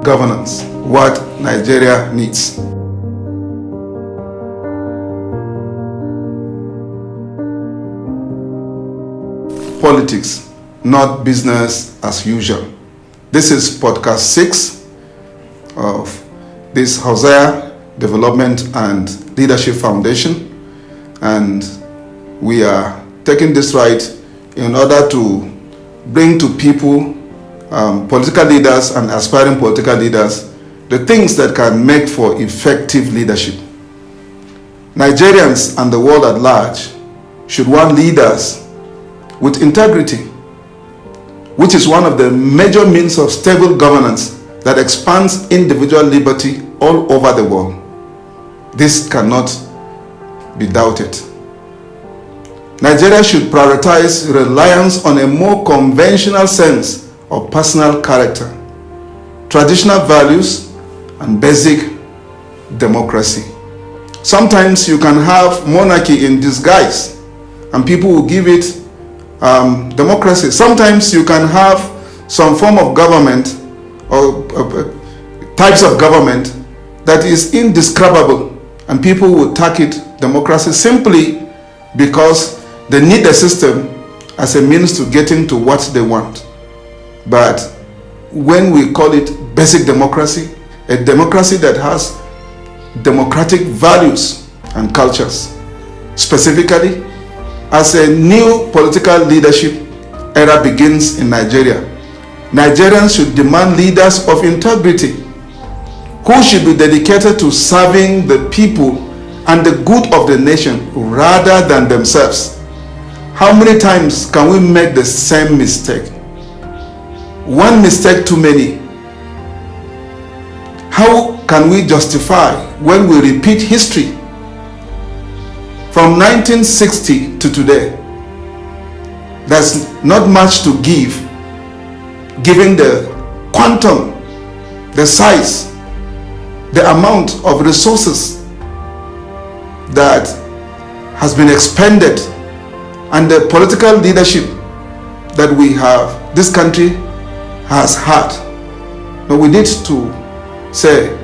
governance, what Nigeria needs. Politics, not business as usual. This is podcast 6 of this Hosea Development and Leadership Foundation, and we are taking this right in order to bring to people, political leaders and aspiring political leaders, the things that can make for effective leadership. Nigerians and the world at large should want leaders with integrity, which is one of the major means of stable governance that expands individual liberty all over the world. This cannot be doubted. Nigeria should prioritize reliance on a more conventional sense of personal character, traditional values, and basic democracy. Sometimes you can have monarchy in disguise, and people will give it democracy. Sometimes you can have some form of government or types of government that is indescribable, and people will tag it democracy simply because they need the system as a means to getting to what they want. But when we call it basic democracy, a democracy that has democratic values and cultures, specifically, as a new political leadership era begins in Nigeria, Nigerians should demand leaders of integrity who should be dedicated to serving the people and the good of the nation rather than themselves. How many times can we make the same mistake? One mistake too many. How can we justify when we repeat history? From 1960 to today, there's not much to give, given the quantum, the size, the amount of resources that has been expended, and the political leadership that we have, this country has had. But we need to say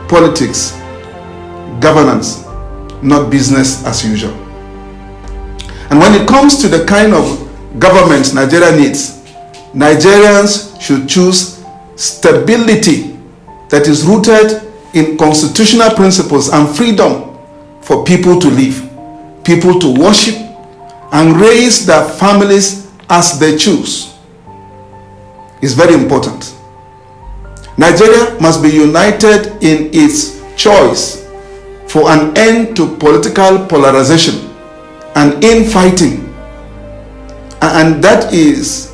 politics, governance, not business as usual. And when it comes to the kind of government Nigeria needs, Nigerians should choose stability that is rooted in constitutional principles and freedom for people to live, people to worship, and raise their families as they choose. It's very important. Nigeria must be united in its choice for an end to political polarization and infighting, and that is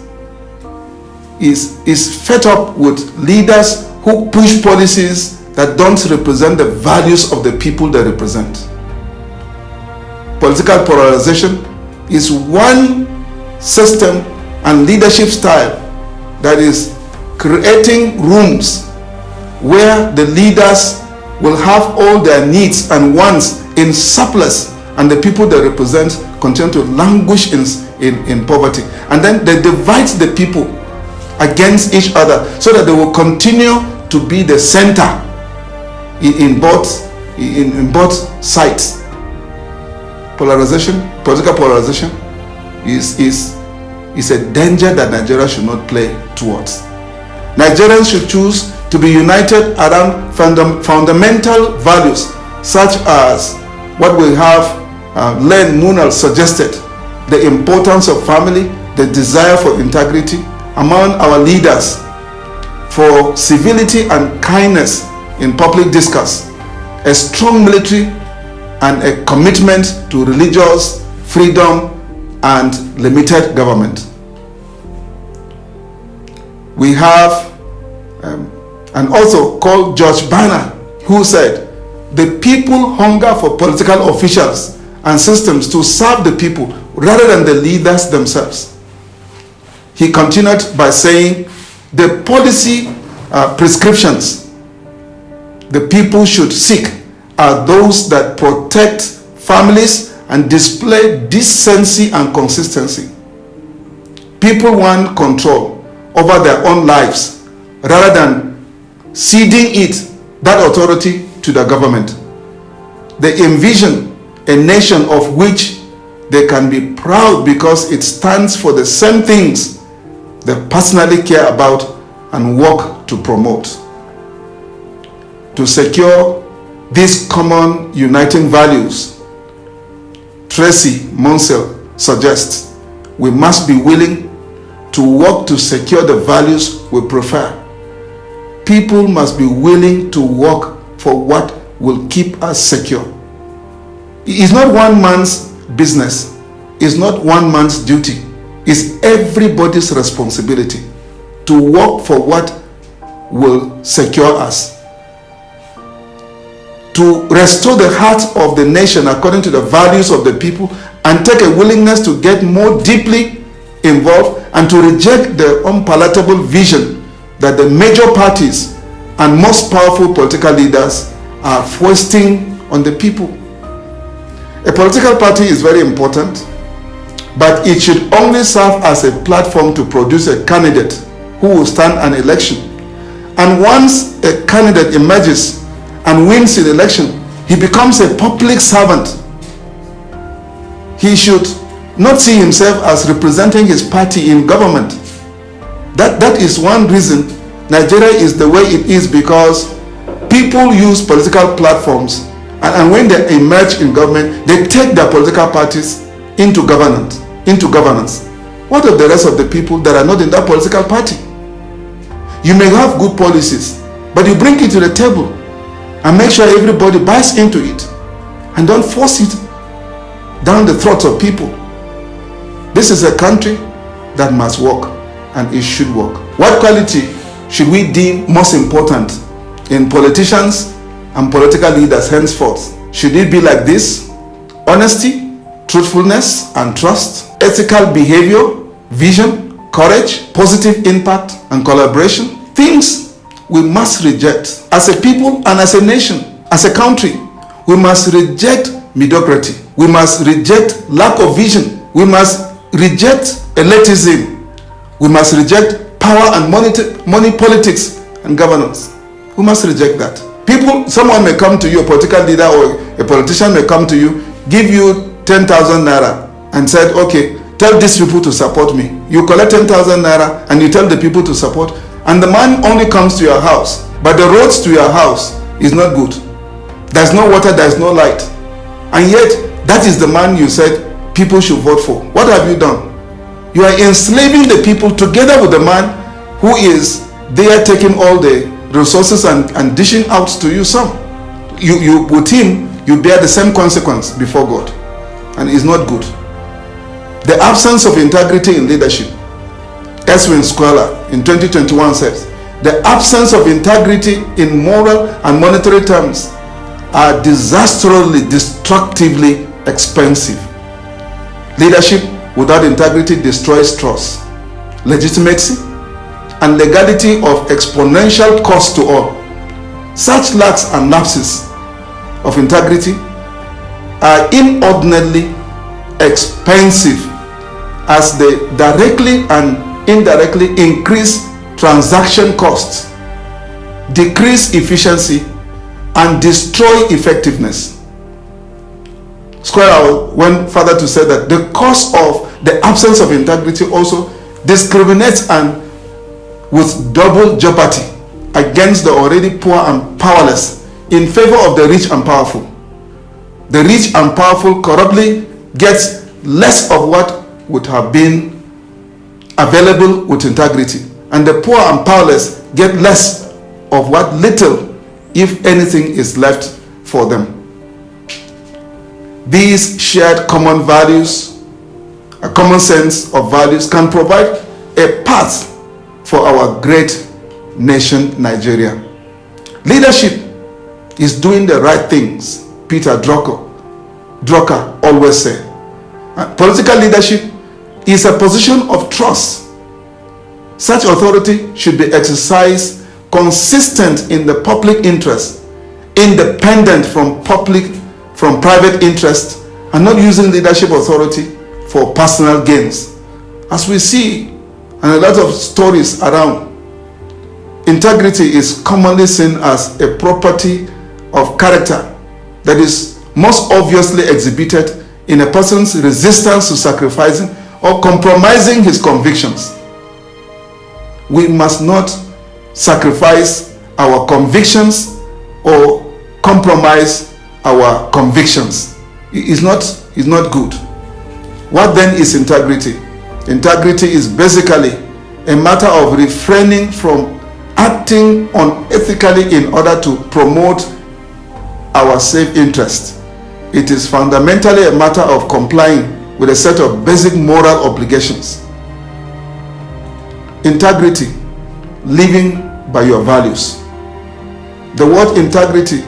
fed up with leaders who push policies that don't represent the values of the people they represent. Political polarization is one system and leadership style that is creating rooms where the leaders will have all their needs and wants in surplus, and the people they represent continue to languish in poverty. And then they divide the people against each other so that they will continue to be the center in both sides. Polarization, political polarization is a danger that Nigeria should not play towards. Nigerians should choose to be united around fundamental values such as what we have Len Nunal suggested, the importance of family, the desire for integrity among our leaders, for civility and kindness in public discourse, a strong military, and a commitment to religious freedom and limited government. We have an author called George Bernard who said, "The people hunger for political officials and systems to serve the people rather than the leaders themselves." He continued by saying, "The policy prescriptions the people should seek are those that protect families and display decency and consistency. People want control over their own lives rather than ceding that authority to the government. They envision a nation of which they can be proud because it stands for the same things they personally care about and work to promote. To secure these common uniting values, Tracy Monsell suggests we must be willing to work to secure the values we prefer. People must be willing to work for what will keep us secure. It's not one man's business. It's not one man's duty. It's everybody's responsibility to work for what will secure us. To restore the heart of the nation according to the values of the people and take a willingness to get more deeply involved and to reject the unpalatable vision that the major parties and most powerful political leaders are foisting on the people. A political party is very important, but it should only serve as a platform to produce a candidate who will stand an election. And once a candidate emerges and wins an election, he becomes a public servant. He should not see himself as representing his party in government. That is one reason Nigeria is the way it is, because people use political platforms, and when they emerge in government, they take their political parties into governance. What of the rest of the people that are not in that political party? You may have good policies, but you bring it to the table and make sure everybody buys into it, and don't force it down the throats of people. This is a country that must work, and it should work. What quality should we deem most important in politicians and political leaders henceforth? Should it be like this? Honesty, truthfulness and trust, ethical behavior, vision, courage, positive impact and collaboration. Things we must reject as a people and as a nation, as a country. We must reject mediocrity. We must reject lack of vision. We must reject elitism. We must reject power and money politics and governance. We must reject that. Someone may come to you, a political leader or a politician may come to you, give you 10,000 naira and said, okay, tell these people to support me. You collect 10,000 naira and you tell the people to support, and the man only comes to your house, but the roads to your house is not good. There's no water, there's no light. And yet, that is the man you said people should vote for. What have you done? You are enslaving the people together with the man who is there taking all the resources and dishing out to you some. You with him, you bear the same consequence before God, and it's not good. The absence of integrity in leadership, Eswin Scholar in 2021 says, the absence of integrity in moral and monetary terms are disastrously, destructively expensive. Leadership without integrity destroys trust, legitimacy, and legality of exponential cost to all. Such lacks and lapses of integrity are inordinately expensive, as they directly and indirectly increase transaction costs, decrease efficiency, and destroy effectiveness. Square went further to say that the cause of the absence of integrity also discriminates and with double jeopardy against the already poor and powerless in favor of the rich and powerful. The rich and powerful corruptly gets less of what would have been available with integrity, and the poor and powerless get less of what little, if anything, is left for them. These shared common values, a common sense of values, can provide a path for our great nation, Nigeria. Leadership is doing the right things, Peter Drucker always said. Political leadership is a position of trust. Such authority should be exercised consistent in the public interest, independent from private interest, and not using leadership authority for personal gains. As we see, and a lot of stories around, integrity is commonly seen as a property of character that is most obviously exhibited in a person's resistance to sacrificing or compromising his convictions. We must not sacrifice our convictions or compromise our convictions. It's not good. What then is integrity? Integrity is basically a matter of refraining from acting unethically in order to promote our self-interest. It is fundamentally a matter of complying with a set of basic moral obligations. Integrity, living by your values. The word integrity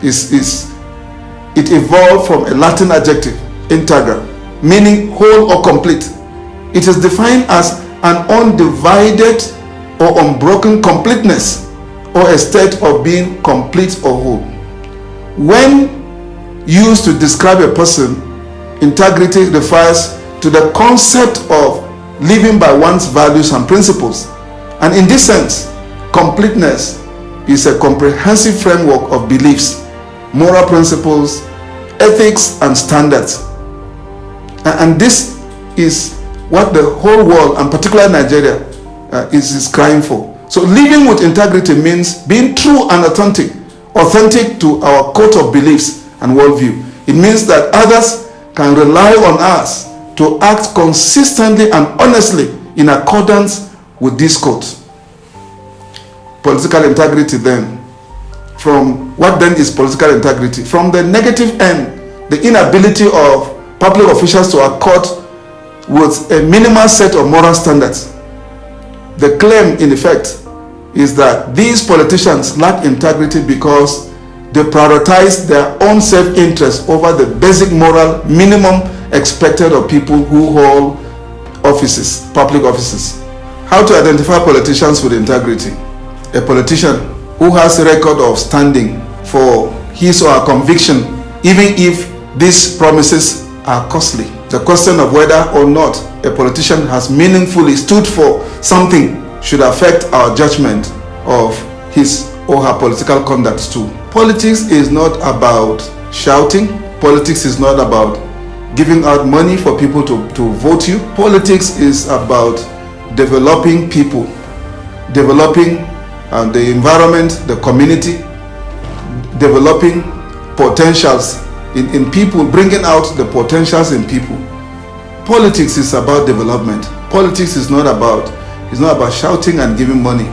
it evolved from a Latin adjective, integra, meaning whole or complete. It is defined as an undivided or unbroken completeness, or a state of being complete or whole. When used to describe a person, integrity refers to the concept of living by one's values and principles. And in this sense, completeness is a comprehensive framework of beliefs, moral principles, ethics, and standards. And this is what the whole world, and particularly Nigeria, is crying for. So living with integrity means being true and authentic to our code of beliefs and worldview. It means that others can rely on us to act consistently and honestly in accordance with this code. Political integrity then. From what then is political integrity? From the negative end, the inability of public officials to accord with a minimal set of moral standards. The claim, in effect, is that these politicians lack integrity because they prioritize their own self-interest over the basic moral minimum expected of people who hold offices, public offices. How to identify politicians with integrity? A politician who has a record of standing for his or her conviction, even if these promises are costly. The question of whether or not a politician has meaningfully stood for something should affect our judgment of his or her political conduct too. Politics is not about shouting. Politics is not about giving out money for people to vote you. Politics is about developing people, developing the environment, the community, developing potentials in people, bringing out the potentials in people. Politics is about development. Politics is not about shouting and giving money.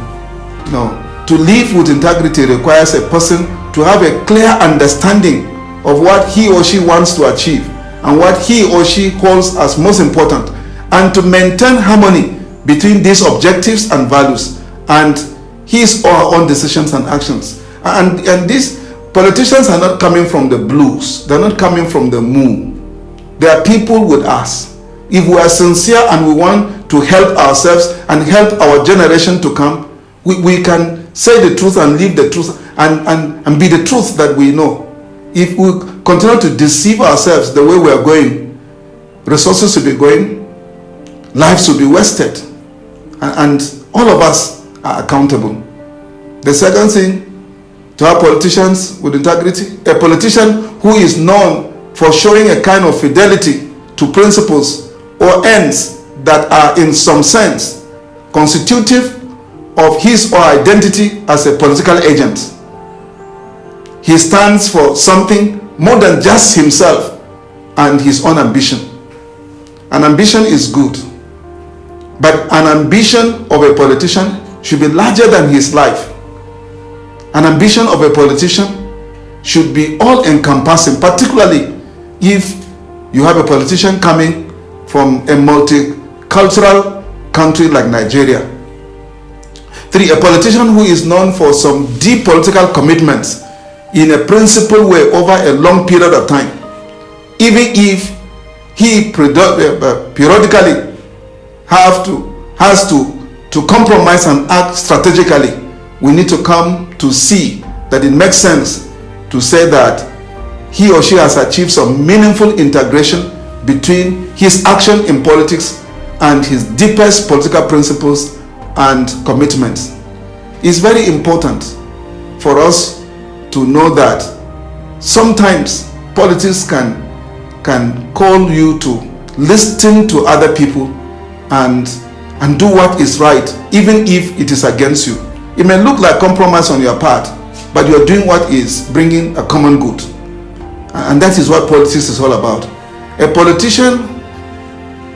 No. To live with integrity requires a person to have a clear understanding of what he or she wants to achieve and what he or she holds as most important, and to maintain harmony between these objectives and values and his or her own decisions and actions. And these politicians are not coming from the blues. They're not coming from the moon. They are people with us. If we are sincere and we want to help ourselves and help our generation to come, we can say the truth and live the truth and be the truth that we know. If we continue to deceive ourselves the way we are going, resources will be going, lives will be wasted, and all of us are accountable. The second thing, to have politicians with integrity, a politician who is known for showing a kind of fidelity to principles or ends that are in some sense constitutive of his or her identity as a political agent. He stands for something more than just himself and his own ambition. An ambition is good, but an ambition of a politician should be larger than his life. An ambition of a politician should be all-encompassing, particularly if you have a politician coming from a multicultural country like Nigeria. 3, a politician who is known for some deep political commitments in a principled way over a long period of time. Even if he periodically has to compromise and act strategically, we need to come to see that it makes sense to say that he or she has achieved some meaningful integration between his action in politics and his deepest political principles and commitment. It's very important for us to know that sometimes politics can call you to listen to other people and do what is right, even if it is against you. It may look like compromise on your part, but you are doing what is bringing a common good. And that is what politics is all about. A politician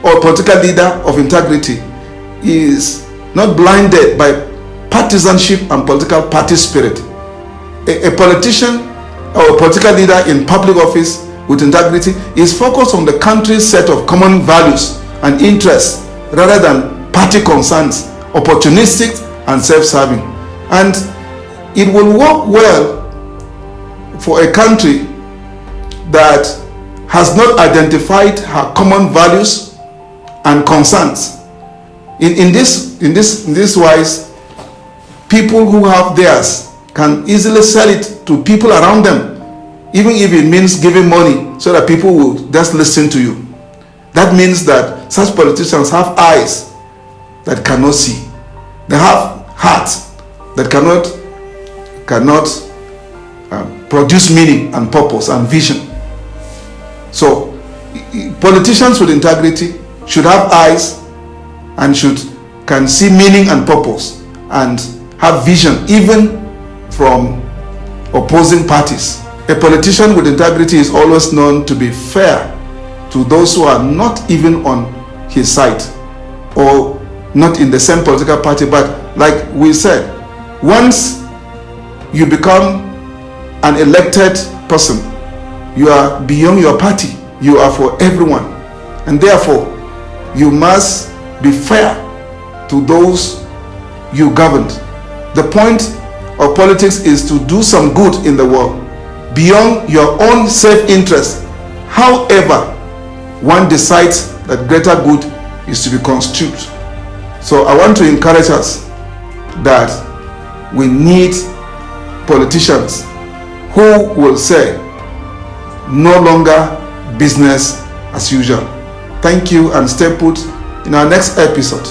or political leader of integrity is not blinded by partisanship and political party spirit. A politician or a political leader in public office with integrity is focused on the country's set of common values and interests rather than party concerns, opportunistic and self-serving. And it will work well for a country that has not identified her common values and concerns. In this wise, people who have theirs can easily sell it to people around them, even if it means giving money so that people will just listen to you. That means that such politicians have eyes that cannot see. They have hearts that cannot produce meaning and purpose and vision. So politicians with integrity should have eyes and can see meaning and purpose and have vision even from opposing parties. A politician with integrity is always known to be fair to those who are not even on his side or not in the same political party. But like we said, once you become an elected person, you are beyond your party. You are for everyone. And therefore, you must be fair to those you governed. The point of politics is to do some good in the world beyond your own self-interest. However, one decides that greater good is to be construed. So I want to encourage us that we need politicians who will say, no longer business as usual. Thank you, and stay put in our next episode.